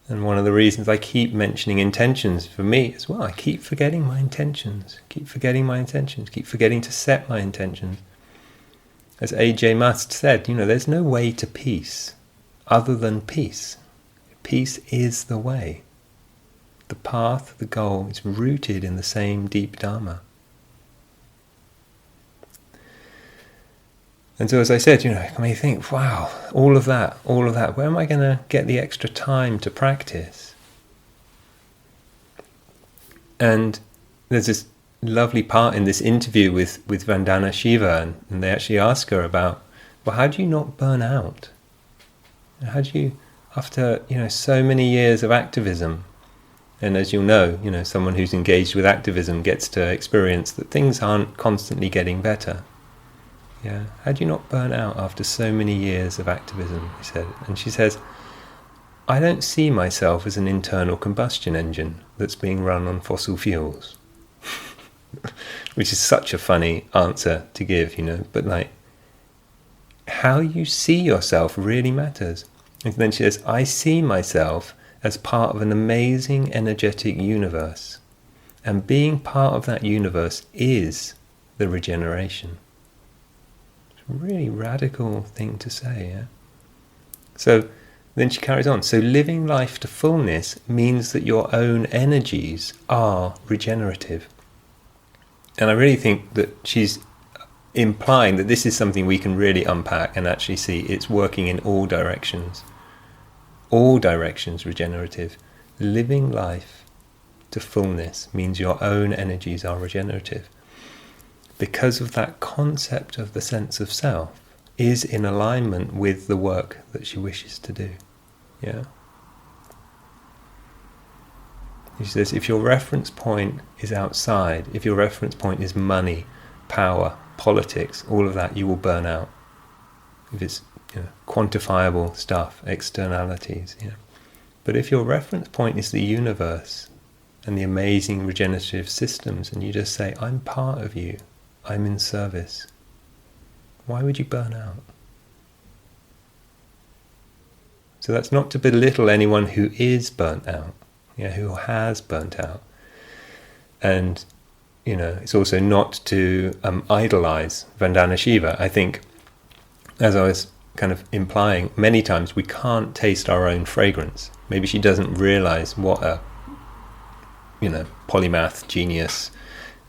And one of the reasons I keep mentioning intentions for me as well, I keep forgetting my intentions, keep forgetting to set my intentions. As A.J. Must said, there's no way to peace other than peace. Peace is the way. The path, the goal, is rooted in the same deep Dharma. And so, as I said, I may think, wow, all of that, where am I going to get the extra time to practice? And there's this lovely part in this interview with Vandana Shiva, and they actually ask her about, well, how do you not burn out? How do you, after so many years of activism, and as you'll know, someone who's engaged with activism gets to experience that things aren't constantly getting better. Yeah, how do you not burn out after so many years of activism? He said, and she says, I don't see myself as an internal combustion engine that's being run on fossil fuels. Which is such a funny answer to give, but how you see yourself really matters. And then she says, I see myself as part of an amazing energetic universe, and being part of that universe is the regeneration. It's a really radical thing to say, yeah? So then she carries on. So living life to fullness means that your own energies are regenerative. And I really think that she's implying that this is something we can really unpack and actually see it's working in all directions. All directions regenerative. Living life to fullness means your own energies are regenerative. Because of that concept of the sense of self is in alignment with the work that she wishes to do. Yeah. She says, if your reference point is outside, if your reference point is money, power, politics, all of that, you will burn out. If it's quantifiable stuff, externalities. But if your reference point is the universe and the amazing regenerative systems, and you just say, I'm part of you, I'm in service, why would you burn out? So that's not to belittle anyone who is burnt out. Who has burnt out. And, it's also not to idolize Vandana Shiva. I think, as I was kind of implying, many times we can't taste our own fragrance. Maybe she doesn't realize what a, polymath, genius,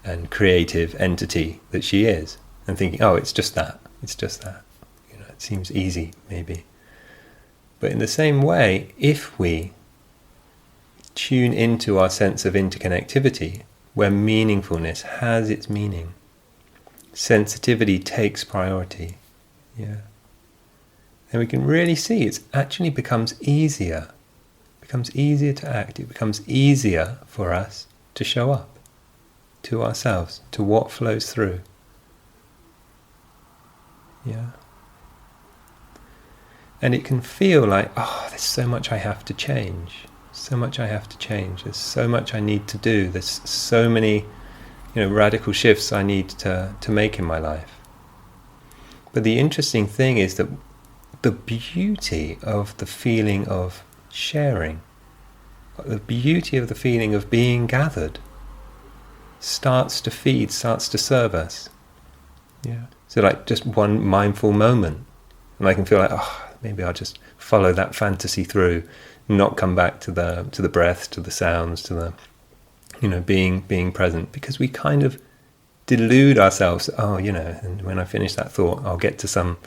and creative entity that she is. And thinking, oh, it's just that. It seems easy, maybe. But in the same way, if we tune into our sense of interconnectivity, where meaningfulness has its meaning, sensitivity takes priority, and we can really see it actually becomes easier to act. It becomes easier for us to show up to ourselves, to what flows through. And it can feel like, there's so much I have to change. There's so much I need to do. There's so many, radical shifts I need to make in my life. But the interesting thing is that the beauty of the feeling of sharing, the beauty of the feeling of being gathered, starts to feed, starts to serve us. So like just one mindful moment, and I can feel like, maybe I'll just follow that fantasy through, not come back to the breath, to the sounds, to the being present, because we kind of delude ourselves. And when I finish that thought, I'll get to some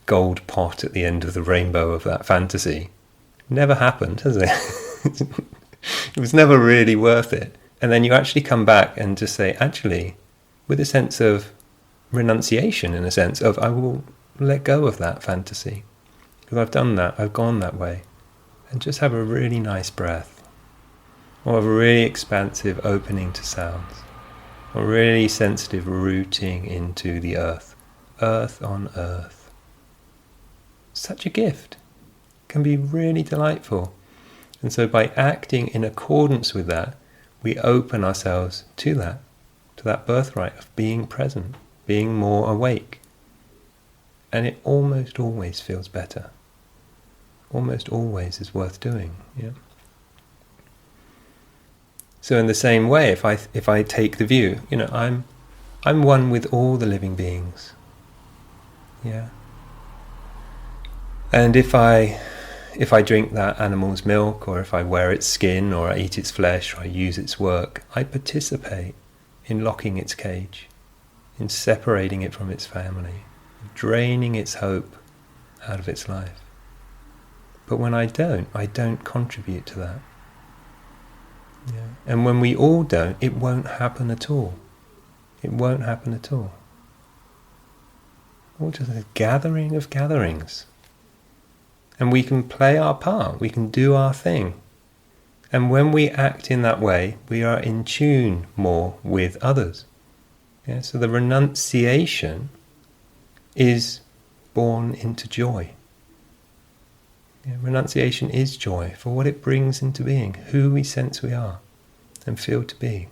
gold pot at the end of the rainbow of that fantasy. Never happened, has it? It was never really worth it. And then you actually come back and just say, actually, with a sense of renunciation, in a sense of, I will let go of that fantasy. Because I've done that, I've gone that way. And just have a really nice breath. Or have a really expansive opening to sounds. Or really sensitive rooting into the earth. Earth on earth. Such a gift. Can be really delightful. And so by acting in accordance with that, we open ourselves to that birthright of being present, being more awake. And it almost always feels better. Almost always is worth doing. So in the same way, if I take the view, I'm one with all the living beings. And if I drink that animal's milk, or if I wear its skin, or I eat its flesh, or I use its work, I participate in locking its cage. in separating it from its family, draining its hope out of its life. But when I don't contribute to that. Yeah. And when we all don't, it won't happen at all. It won't happen at all. All just a gathering of gatherings. And we can play our part, we can do our thing. And when we act in that way, we are in tune more with others. Yeah, so the renunciation is born into joy. Yeah, renunciation is joy for what it brings into being, who we sense we are and feel to be.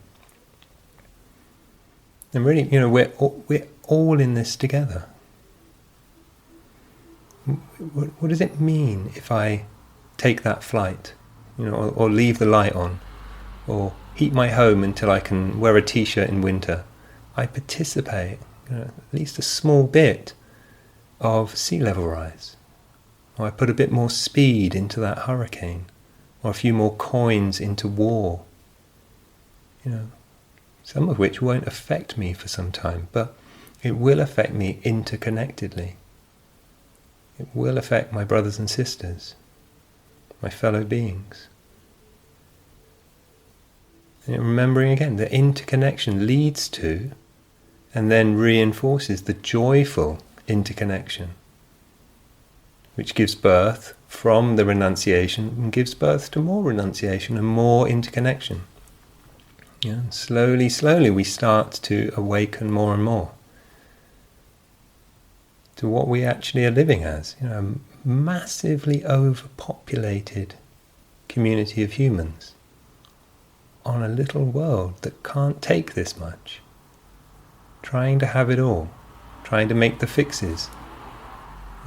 And really, we're all in this together. What does it mean if I take that flight, or leave the light on, or heat my home until I can wear a t-shirt in winter? I participate, at least a small bit of sea level rise. Or I put a bit more speed into that hurricane, or a few more coins into war. Some of which won't affect me for some time, but it will affect me interconnectedly. It will affect my brothers and sisters, my fellow beings. And remembering again that interconnection leads to and then reinforces the joyful interconnection, which gives birth from the renunciation and gives birth to more renunciation and more interconnection. Yeah, and slowly we start to awaken more and more to what we actually are living as, a massively overpopulated community of humans on a little world that can't take this much, trying to have it all, trying to make the fixes.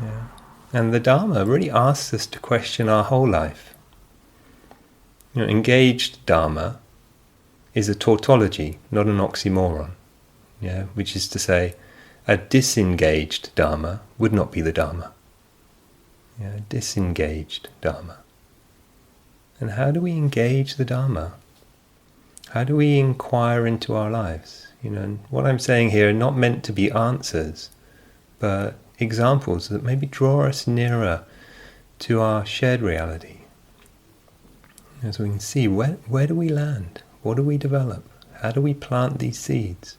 Yeah. And the Dharma really asks us to question our whole life. Engaged Dharma is a tautology, not an oxymoron. Yeah, which is to say, a disengaged Dharma would not be the Dharma. Yeah, disengaged Dharma. And how do we engage the Dharma? How do we inquire into our lives? And what I'm saying here are not meant to be answers, but examples that maybe draw us nearer to our shared reality. As we can see, where do we land? What do we develop? How do we plant these seeds?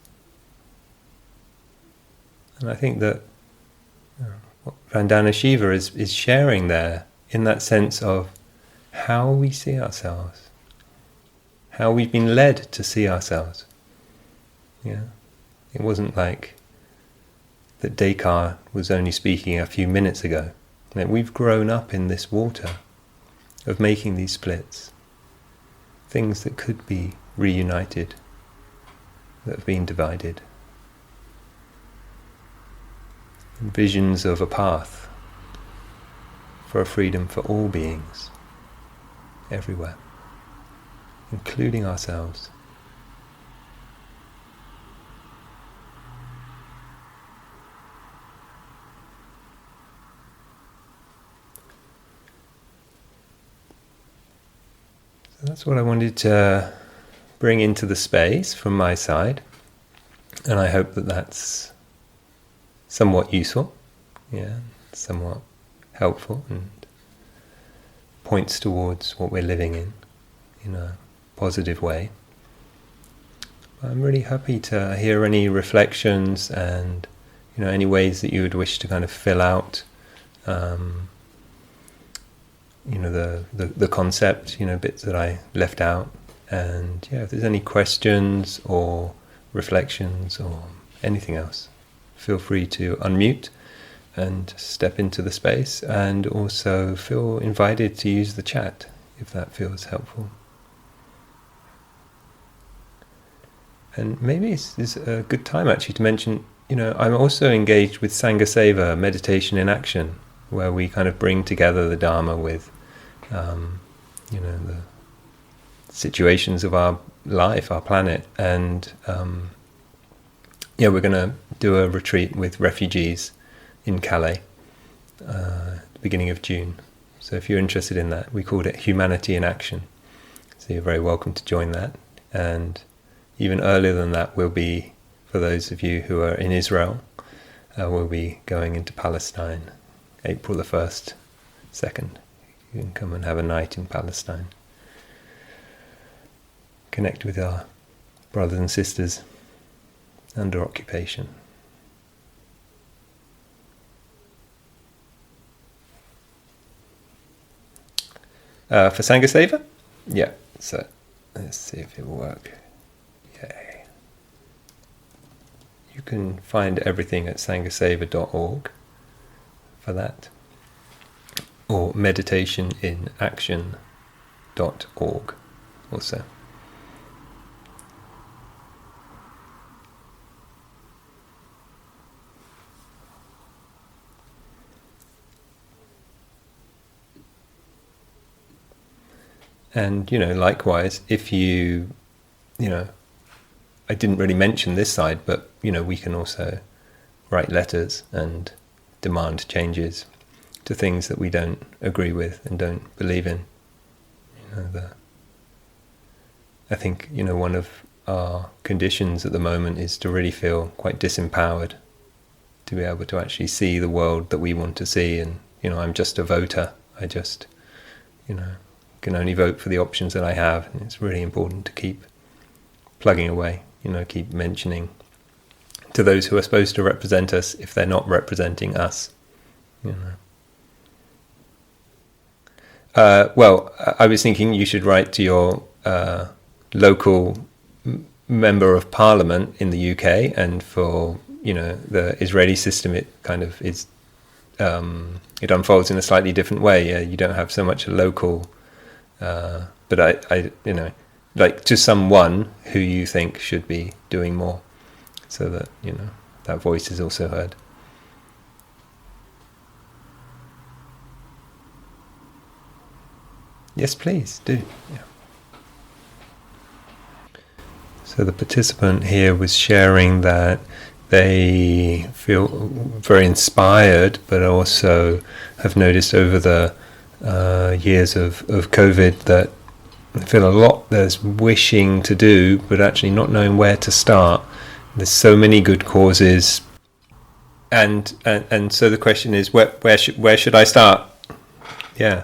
And I think that what Vandana Shiva is sharing there, in that sense of how we see ourselves, how we've been led to see ourselves. Yeah, it wasn't like that Descartes was only speaking a few minutes ago. That we've grown up in this water of making these splits, things that could be reunited, that have been divided. And visions of a path for a freedom for all beings, everywhere, including ourselves. So that's what I wanted to bring into the space from my side, and I hope that that's somewhat useful, somewhat helpful, and points towards what we're living in a positive way. I'm really happy to hear any reflections and any ways that you would wish to kind of fill out the concept, bits that I left out. And if there's any questions or reflections or anything else, feel free to unmute and step into the space, and also feel invited to use the chat if that feels helpful. And maybe it's a good time actually to mention, I'm also engaged with Sangha Seva, meditation in action, where we kind of bring together the Dharma with the situations of our life, our planet, and we're going to do a retreat with refugees in Calais at the beginning of June. So if you're interested in that, we called it Humanity in Action. So you're very welcome to join that. And even earlier than that, we'll be for those of you who are in Israel, we'll be going into Palestine April the 1st, 2nd. You can come and have a night in Palestine. Connect with our brothers and sisters under occupation. For Sangha Seva? Yeah, so let's see if it will work. Yay. You can find everything at sanghaSeva.org for that, or meditationinaction.org also. And, likewise, if I didn't really mention this side, but, we can also write letters and demand changes to things that we don't agree with and don't believe in. I think, one of our conditions at the moment is to really feel quite disempowered, to be able to actually see the world that we want to see. And, I'm just a voter. I just, can only vote for the options that I have, and it's really important to keep plugging away, keep mentioning to those who are supposed to represent us if they're not representing us. Well, I was thinking you should write to your local member of parliament in the UK, and for the Israeli system, it kind of is it unfolds in a slightly different way. You don't have so much a local. But I like to someone who you think should be doing more, so that that voice is also heard. Yes, please do. Yeah. So the participant here was sharing that they feel very inspired, but also have noticed over the years of COVID that I feel a lot there's wishing to do, but actually not knowing where to start. There's so many good causes, and so the question is, where should I start? Yeah.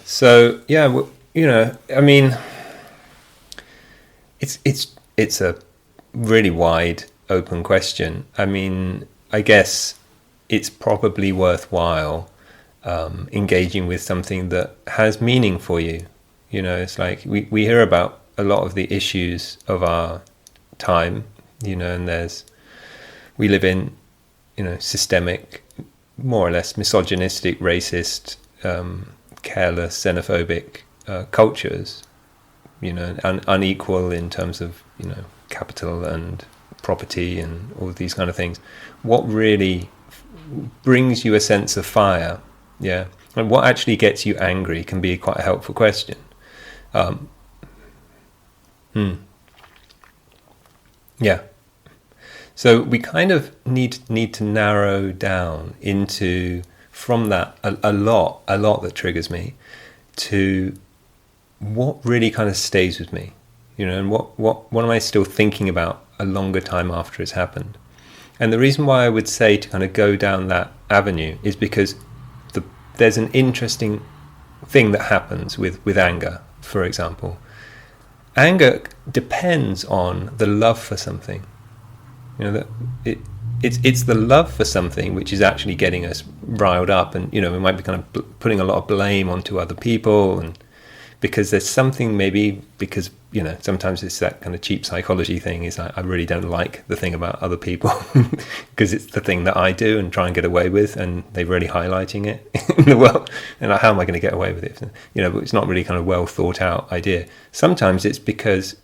So I mean, it's a really wide open question. I mean, I guess it's probably worthwhile engaging with something that has meaning for you. It's like we hear about a lot of the issues of our time, and we live in, systemic, more or less misogynistic, racist, careless, xenophobic cultures, unequal in terms of, capital and property and all of these kind of things. What really brings you a sense of fire? Yeah, and what actually gets you angry can be quite a helpful question. Yeah. So we kind of need to narrow down into, from that a lot that triggers me, to what really kind of stays with me, and what am I still thinking about a longer time after it's happened. And the reason why I would say to kind of go down that avenue is because there's an interesting thing that happens with anger, for example. Anger depends on the love for something. That it's the love for something which is actually getting us riled up, and we might be kind of putting a lot of blame onto other people, and because there's something, maybe because sometimes it's that kind of cheap psychology thing, is I really don't like the thing about other people because it's the thing that I do and try and get away with, and they're really highlighting it in the world, and how am I going to get away with it? But it's not really kind of well thought out idea. Sometimes it's because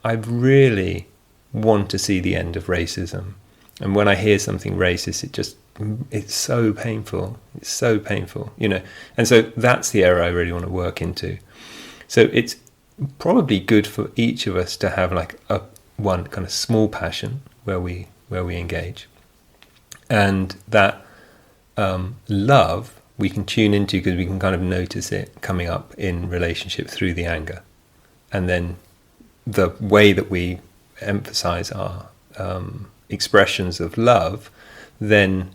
I really want to see the end of racism, and when I hear something racist, it's so painful. And so that's the area I really want to work into. So it's probably good for each of us to have like one kind of small passion where we engage, and that love we can tune into, because we can kind of notice it coming up in relationship through the anger, and then the way that we emphasize are expressions of love, then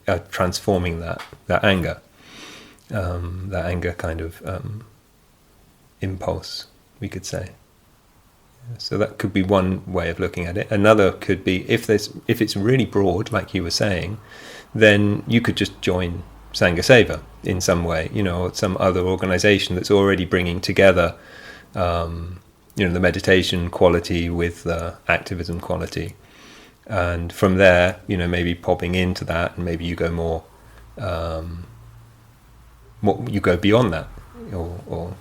are transforming that anger kind of impulse, we could say. So that could be one way of looking at it. Another could be, if it's really broad, like you were saying, then you could just join Sangha Seva in some way, or some other organization that's already bringing together the meditation quality with the activism quality. And from there, maybe popping into that, and maybe you go more, you go beyond that, or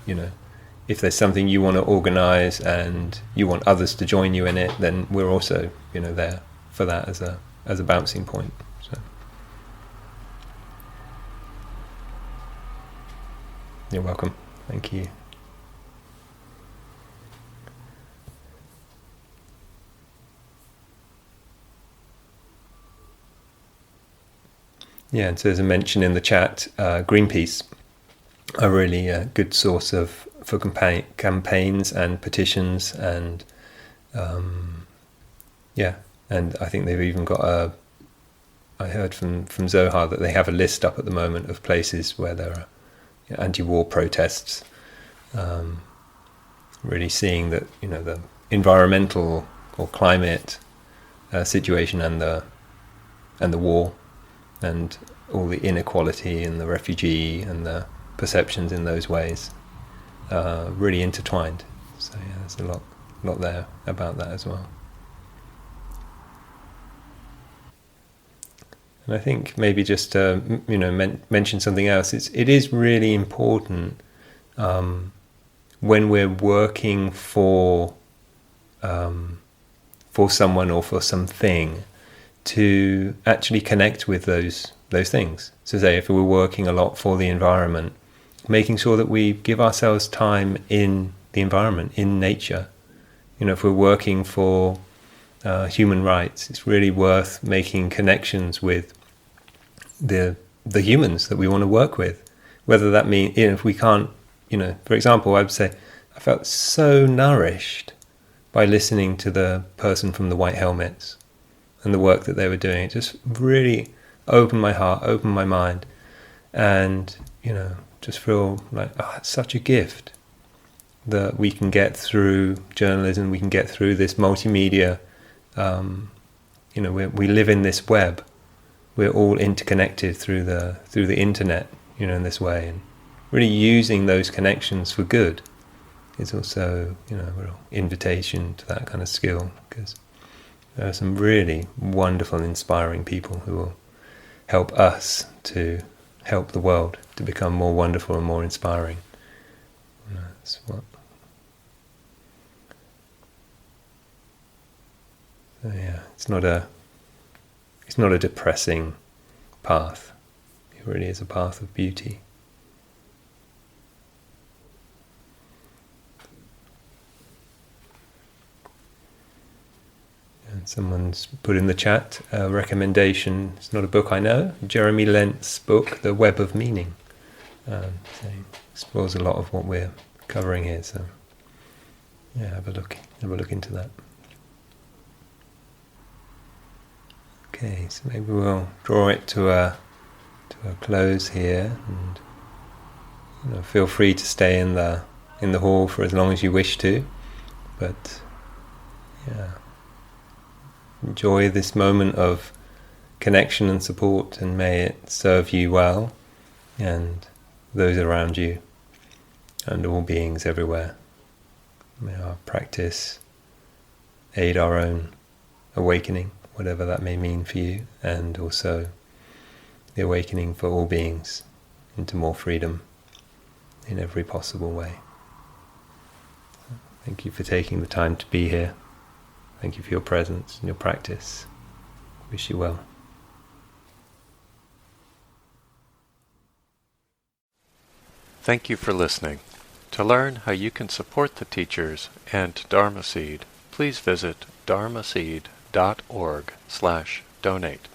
if there's something you want to organize and you want others to join you in it, then we're also, there for that as a bouncing point. So you're welcome. Thank you. Yeah, and so there's a mention in the chat, Greenpeace are really a good source for campaigns and petitions, and and I think they've even got I heard from Zohar that they have a list up at the moment of places where there are anti-war protests, really seeing that the environmental or climate situation and the war and all the inequality and the refugee and the perceptions in those ways really intertwined. So there's a lot there about that as well. And I think maybe just mention something else. It is really important when we're working for someone or for something to actually connect with those things. So say if we're working a lot for the environment, making sure that we give ourselves time in the environment, in nature. If we're working for human rights, it's really worth making connections with the humans that we want to work with. Whether that means, if we can't, for example, I would say I felt so nourished by listening to the person from the white helmets and the work that they were doing. It just really opened my heart, opened my mind, and just feel like it's such a gift that we can get through journalism, we can get through this multimedia. We live in this web. We're all interconnected through the internet, in this way, and really using those connections for good is also, a real invitation to that kind of skill, because there are some really wonderful, inspiring people who will help us to help the world to become more wonderful and more inspiring. That's what. So it's not a depressing path. It really is a path of beauty. And someone's put in the chat a recommendation. It's not a book I know. Jeremy Lent's book, The Web of Meaning. So it explores a lot of what we're covering here. So have a look into that. Okay, so maybe we'll draw it to a close here, and feel free to stay in the hall for as long as you wish to. But enjoy this moment of connection and support, and may it serve you well and those around you and all beings everywhere. May our practice aid our own awakening, whatever that may mean for you, and also the awakening for all beings into more freedom in every possible way. Thank you for taking the time to be here. Thank you for your presence and your practice. Wish you well. Thank you for listening. To learn how you can support the teachers and Dharma Seed, please visit dharmaseed.org/donate.